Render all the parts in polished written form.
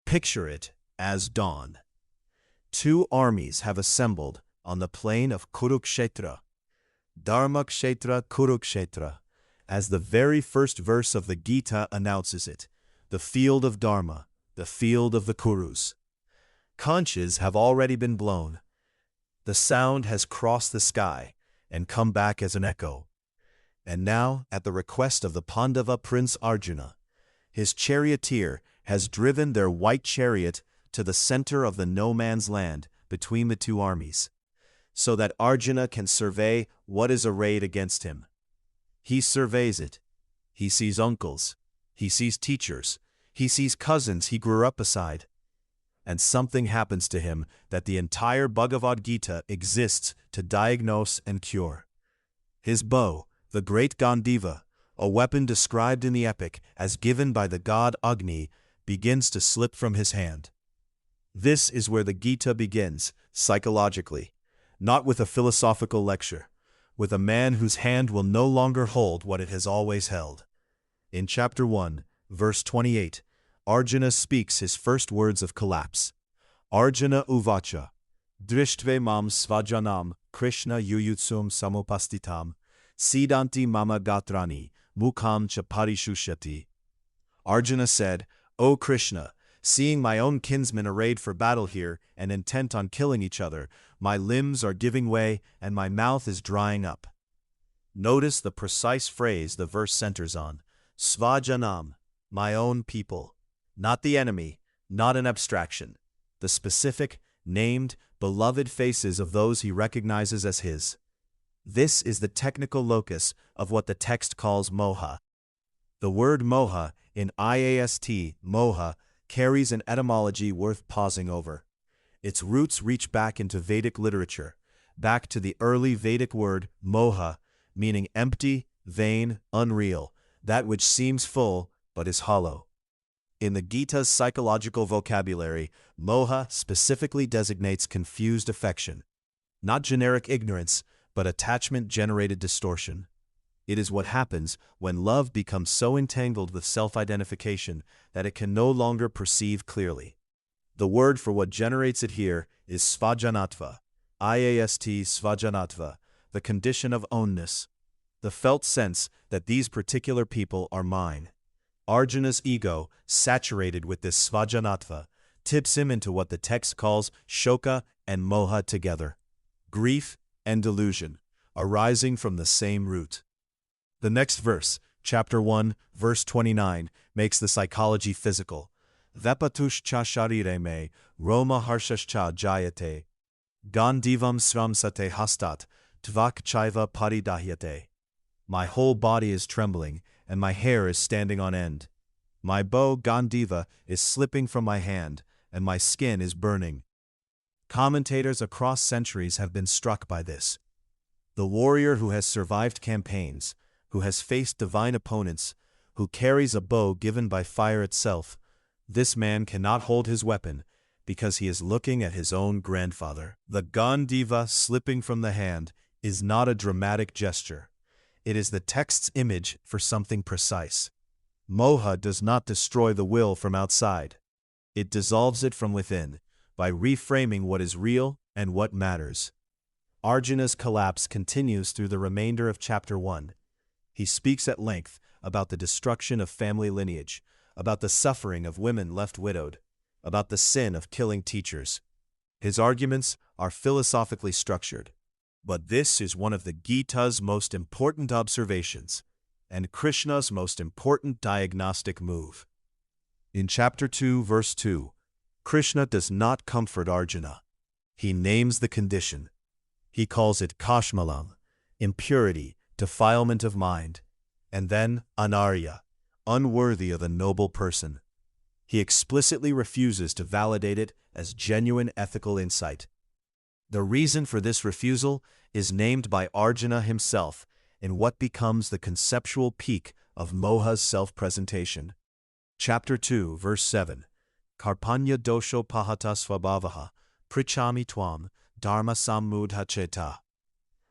Picture it as dawn. Two armies have assembled on the plain of Kurukṣetra. Dharmakshetra Kurukṣetra, as the very first verse of the Gita announces it, the field of Dharma, the field of the Kurus. Conches have already been blown. The sound has crossed the sky and come back as an echo. And now, at the request of the Pandava prince Arjuna, his charioteer has driven their white chariot to the center of the no-man's land between the two armies, so that Arjuna can survey what is arrayed against him. He surveys it. He sees uncles. He sees teachers. He sees cousins he grew up beside. And something happens to him that the entire Bhagavad Gītā exists to diagnose and cure. His bow, the great Gāṇḍīva, a weapon described in the epic as given by the god Agni, begins to slip from his hand. This is where the Gita begins, psychologically, not with a philosophical lecture, with a man whose hand will no longer hold what it has always held. In chapter 1, verse 28, Arjuna speaks his first words of collapse. Arjuna uvacha, drishtve mam svajanam, Krishna yuyutsum samupastitam, siddhanti mama gatrani, mukham cha parishushati. Arjuna said, O Krishna, seeing my own kinsmen arrayed for battle here and intent on killing each other, my limbs are giving way and my mouth is drying up. Notice the precise phrase the verse centers on. Svajanam, my own people. Not the enemy, not an abstraction. The specific, named, beloved faces of those he recognizes as his. This is the technical locus of what the text calls Moha. The word Moha in IAST, Moha, carries an etymology worth pausing over. Its roots reach back into Vedic literature, back to the early Vedic word Moha, meaning empty, vain, unreal, that which seems full but is hollow. In the Gita's psychological vocabulary, Moha specifically designates confused affection, not generic ignorance, but attachment-generated distortion. It is what happens when love becomes so entangled with self-identification that it can no longer perceive clearly. The word for what generates it here is svajanatva, IAST svajanatva, the condition of ownness, the felt sense that these particular people are mine. Arjuna's ego, saturated with this svajanatva, tips him into what the text calls shoka and moha together, grief and delusion, arising from the same root. The next verse, chapter 1, verse 29, makes the psychology physical. Vepatush cha sharire me, Roma harshascha jayate, Gāṇḍīvam sramsate hastat, tvak chaiva paridahyate. My whole body is trembling, and my hair is standing on end. My bow, Gāṇḍīva, is slipping from my hand, and my skin is burning. Commentators across centuries have been struck by this. The warrior who has survived campaigns, who has faced divine opponents, who carries a bow given by fire itself, this man cannot hold his weapon because he is looking at his own grandfather. The Gāṇḍīva slipping from the hand is not a dramatic gesture. It is the text's image for something precise. Moha does not destroy the will from outside. It dissolves it from within by reframing what is real and what matters. Arjuna's collapse continues through the remainder of chapter 1. He speaks at length about the destruction of family lineage, about the suffering of women left widowed, about the sin of killing teachers. His arguments are philosophically structured. But this is one of the Gita's most important observations, and Krishna's most important diagnostic move. In chapter 2, verse 2, Krishna does not comfort Arjuna. He names the condition. He calls it kashmalam, impurity, defilement of mind, and then anarya, unworthy of a noble person. He explicitly refuses to validate it as genuine ethical insight. The reason for this refusal is named by Arjuna himself in what becomes the conceptual peak of Moha's self-presentation. Chapter 2, verse 7, Karpanya dosho pahata svabhavaha, prichami twam, dharma sammudha cheta.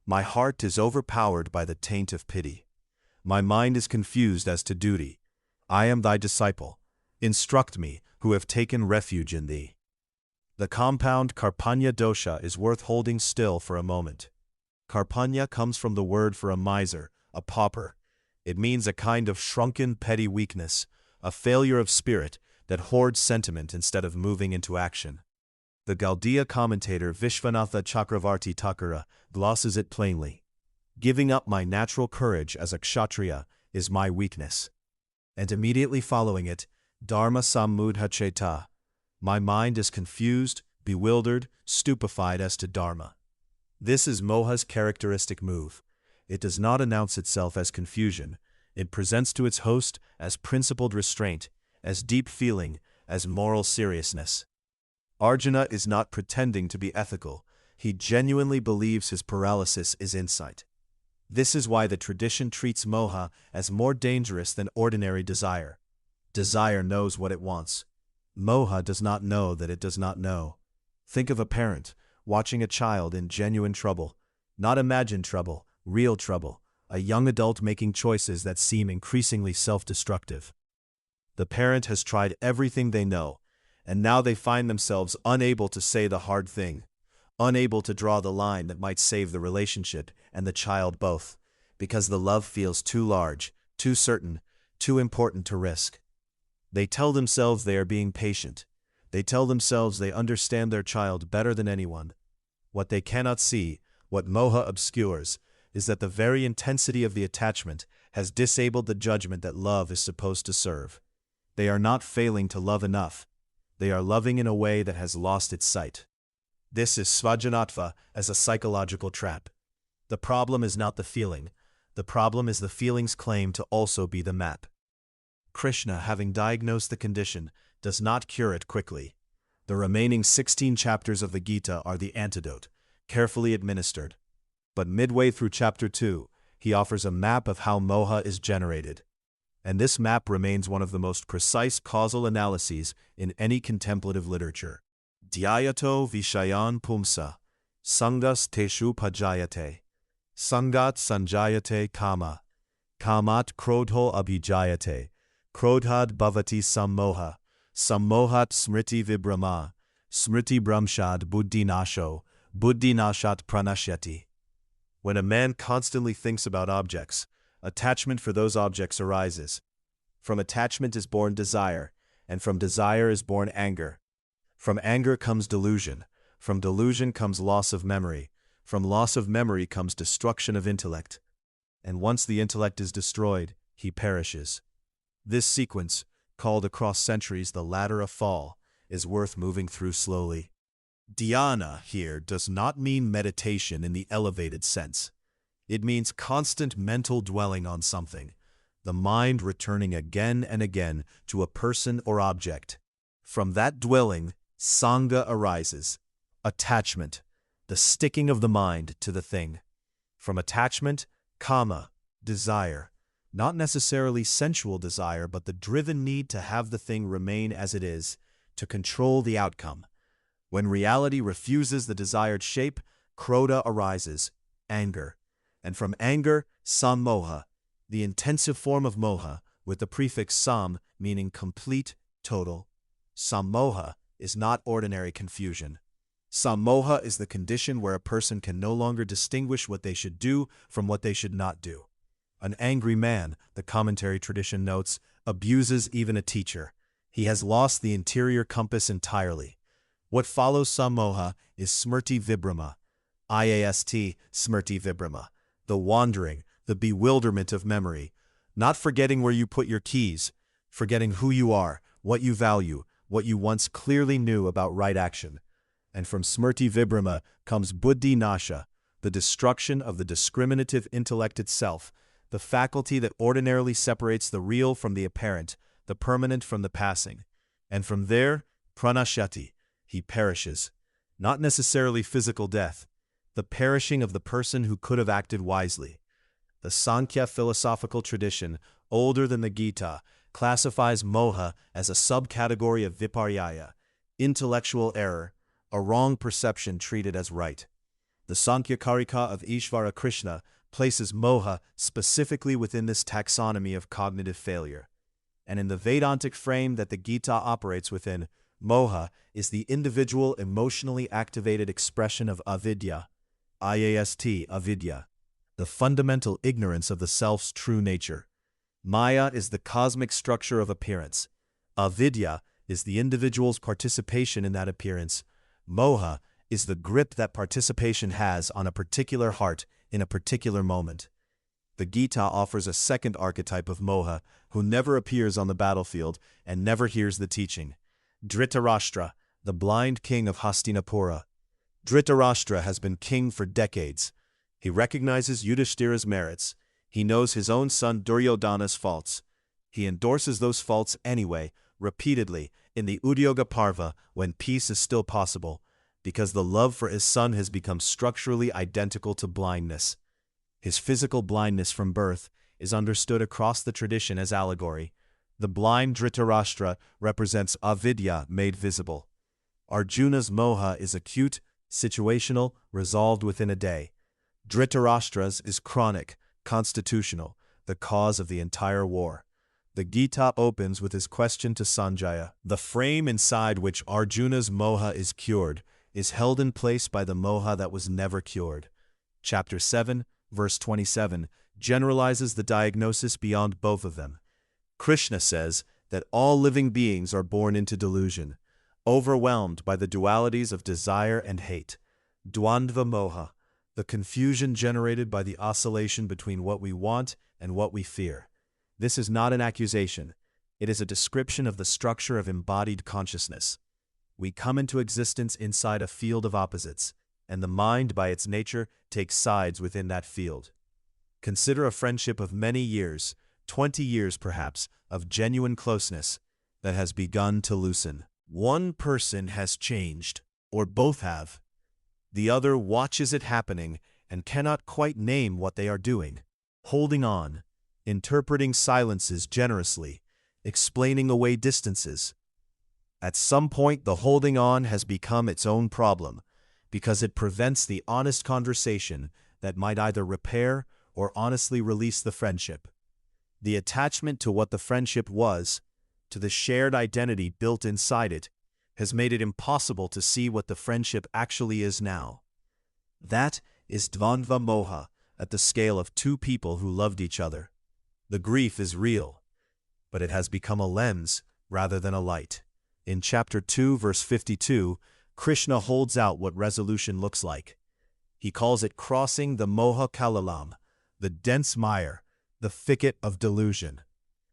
My heart is overpowered by the taint of pity. My mind is confused as to duty. I am thy disciple. Instruct me, who have taken refuge in thee. The compound karpanya dosha is worth holding still for a moment. Karpanya comes from the word for a miser, a pauper. It means a kind of shrunken, petty weakness, a failure of spirit that hoards sentiment instead of moving into action. The Gáṇḍīva commentator Vishvanatha Chakravarti Thakura glosses it plainly. Giving up my natural courage as a kshatriya is my weakness. And immediately following it, dharma sammudha cheta. My mind is confused, bewildered, stupefied as to dharma. This is Moha's characteristic move. It does not announce itself as confusion. It presents to its host as principled restraint, as deep feeling, as moral seriousness. Arjuna is not pretending to be ethical. He genuinely believes his paralysis is insight. This is why the tradition treats Moha as more dangerous than ordinary desire. Desire knows what it wants. Moha does not know that it does not know. Think of a parent watching a child in genuine trouble, not imagined trouble, real trouble, a young adult making choices that seem increasingly self-destructive. The parent has tried everything they know, and now they find themselves unable to say the hard thing, unable to draw the line that might save the relationship and the child both, because the love feels too large, too certain, too important to risk. They tell themselves they are being patient. They tell themselves they understand their child better than anyone. What they cannot see, what Moha obscures, is that the very intensity of the attachment has disabled the judgment that love is supposed to serve. They are not failing to love enough. They are loving in a way that has lost its sight. This is svajanatva as a psychological trap. The problem is not the feeling. The problem is the feeling's claim to also be the map. Krishna, having diagnosed the condition, does not cure it quickly. The remaining 16 chapters of the Gita are the antidote, carefully administered. But midway through chapter 2, he offers a map of how Moha is generated. And this map remains one of the most precise causal analyses in any contemplative literature. Dhyayato vishayan pumsa, sangas teshu pajayate, sangat sanjayate kama, kamat krodho abhijayate, krodhad bhavati sammoha, sammohat smriti vibrama, smriti brahmshad buddhinasho, buddhinashat pranashyati. When a man constantly thinks about objects, attachment for those objects arises. From attachment is born desire, and from desire is born anger. From anger comes delusion. From delusion comes loss of memory. From loss of memory comes destruction of intellect. And once the intellect is destroyed, he perishes. This sequence, called across centuries the ladder of fall, is worth moving through slowly. Dhyana here does not mean meditation in the elevated sense. It means constant mental dwelling on something, the mind returning again and again to a person or object. From that dwelling, sangha arises, attachment, the sticking of the mind to the thing. From attachment, kama, desire, not necessarily sensual desire, but the driven need to have the thing remain as it is, to control the outcome. When reality refuses the desired shape, krodha arises, anger. And from anger, sammoha, the intensive form of moha, with the prefix sam meaning complete, total. Sammoha is not ordinary confusion. Sammoha is the condition where a person can no longer distinguish what they should do from what they should not do. An angry man, the commentary tradition notes, abuses even a teacher. He has lost the interior compass entirely. What follows sammoha is smriti vibrama, IAST, smriti vibrama, the wandering, the bewilderment of memory, not forgetting where you put your keys, forgetting who you are, what you value, what you once clearly knew about right action. And from smriti vibrama comes buddhi nasha, the destruction of the discriminative intellect itself, the faculty that ordinarily separates the real from the apparent, the permanent from the passing. And from there, pranashyati, he perishes. Not necessarily physical death, the perishing of the person who could have acted wisely. The Sankhya philosophical tradition, older than the Gita, classifies moha as a subcategory of viparyaya, intellectual error, a wrong perception treated as right. The Sankhya Karika of Ishvara Krishna places moha specifically within this taxonomy of cognitive failure. and in the Vedantic frame that the Gita operates within, Moha is the individual emotionally activated expression of avidya, IAST, avidya, the fundamental ignorance of the self's true nature. Maya is the cosmic structure of appearance. Avidya is the individual's participation in that appearance. Moha is the grip that participation has on a particular heart in a particular moment. The Gita offers a second archetype of Moha who never appears on the battlefield and never hears the teaching. Dhritarashtra, the blind king of Hastinapura. Dhritarashtra has been king for decades. He recognizes Yudhishthira's merits. He knows his own son Duryodhana's faults. He endorses those faults anyway, repeatedly, in the Udyoga Parva when peace is still possible, because the love for his son has become structurally identical to blindness. His physical blindness from birth is understood across the tradition as allegory. The blind Dhritarashtra represents avidya made visible. Arjuna's moha is acute, situational, resolved within a day. Dhritarashtra's is chronic, constitutional, the cause of the entire war. The Gita opens with his question to Sanjaya. The frame inside which Arjuna's moha is cured is held in place by the moha that was never cured. Chapter 7, verse 27, generalizes the diagnosis beyond both of them. Krishna says that all living beings are born into delusion, overwhelmed by the dualities of desire and hate. Dvandva moha, the confusion generated by the oscillation between what we want and what we fear. This is not an accusation. It is a description of the structure of embodied consciousness. We come into existence inside a field of opposites, and the mind, by its nature, takes sides within that field. Consider a friendship of many years, 20 years perhaps, of genuine closeness that has begun to loosen. One person has changed, or both have. The other watches it happening and cannot quite name what they are doing. Holding on, interpreting silences generously, explaining away distances. At some point, the holding on has become its own problem, because it prevents the honest conversation that might either repair or honestly release the friendship. The attachment to what the friendship was, to the shared identity built inside it, has made it impossible to see what the friendship actually is now. That is dvandva moha at the scale of two people who loved each other. The grief is real, but it has become a lens rather than a light. In chapter 2, verse 52, Krishna holds out what resolution looks like. He calls it crossing the moha kalalam, the dense mire, the thicket of delusion.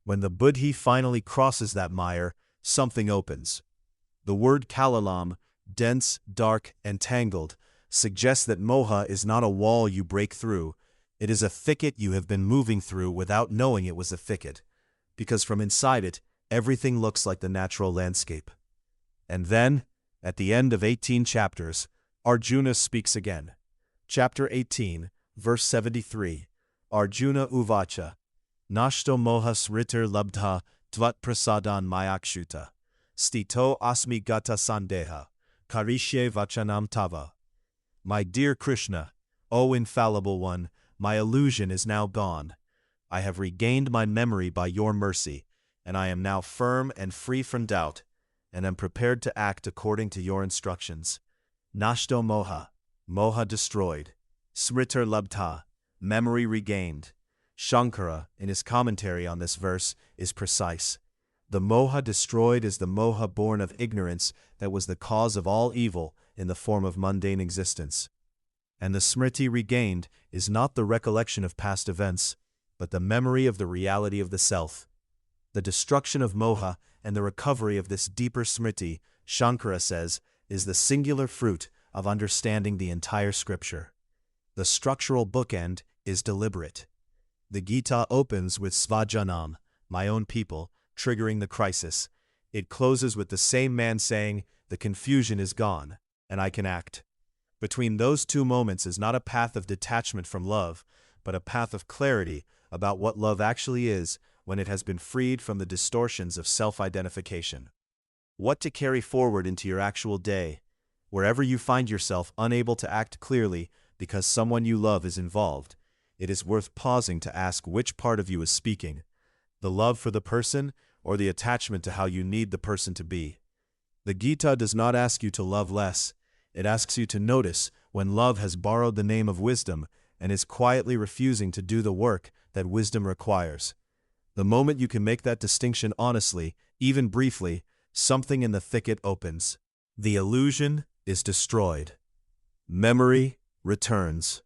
When the buddhi finally crosses that mire, something opens. The word kalalam, dense, dark, and tangled, suggests that moha is not a wall you break through. It is a thicket you have been moving through without knowing it was a thicket, because from inside it, everything looks like the natural landscape. And then, at the end of 18 chapters, Arjuna speaks again. Chapter 18, verse 73, Arjuna uvacha, Nashto mohas ritir labdha tvat prasadan mayakshuta, stito asmi gata sandeha, karishye vachanam tava. My dear Krishna, O infallible one, my illusion is now gone. I have regained my memory by your mercy, and I am now firm and free from doubt, and am prepared to act according to your instructions. Nashto moha, moha destroyed. Smritar labdha, memory regained. Shankara, in his commentary on this verse, is precise. The moha destroyed is the moha born of ignorance that was the cause of all evil in the form of mundane existence. And the smriti regained is not the recollection of past events, but the memory of the reality of the self. The destruction of moha and the recovery of this deeper smriti, Shankara says, is the singular fruit of understanding the entire scripture. The structural bookend is deliberate. The Gita opens with Svajanam, my own people, triggering the crisis. It closes with the same man saying, the confusion is gone, and I can act. Between those two moments is not a path of detachment from love, but a path of clarity about what love actually is when it has been freed from the distortions of self-identification. What to carry forward into your actual day, wherever you find yourself unable to act clearly because someone you love is involved, it is worth pausing to ask which part of you is speaking, the love for the person or the attachment to how you need the person to be. The Gita does not ask you to love less. It asks you to notice when love has borrowed the name of wisdom and is quietly refusing to do the work that wisdom requires. The moment you can make that distinction honestly, even briefly, something in the thicket opens. The illusion is destroyed. Memory returns.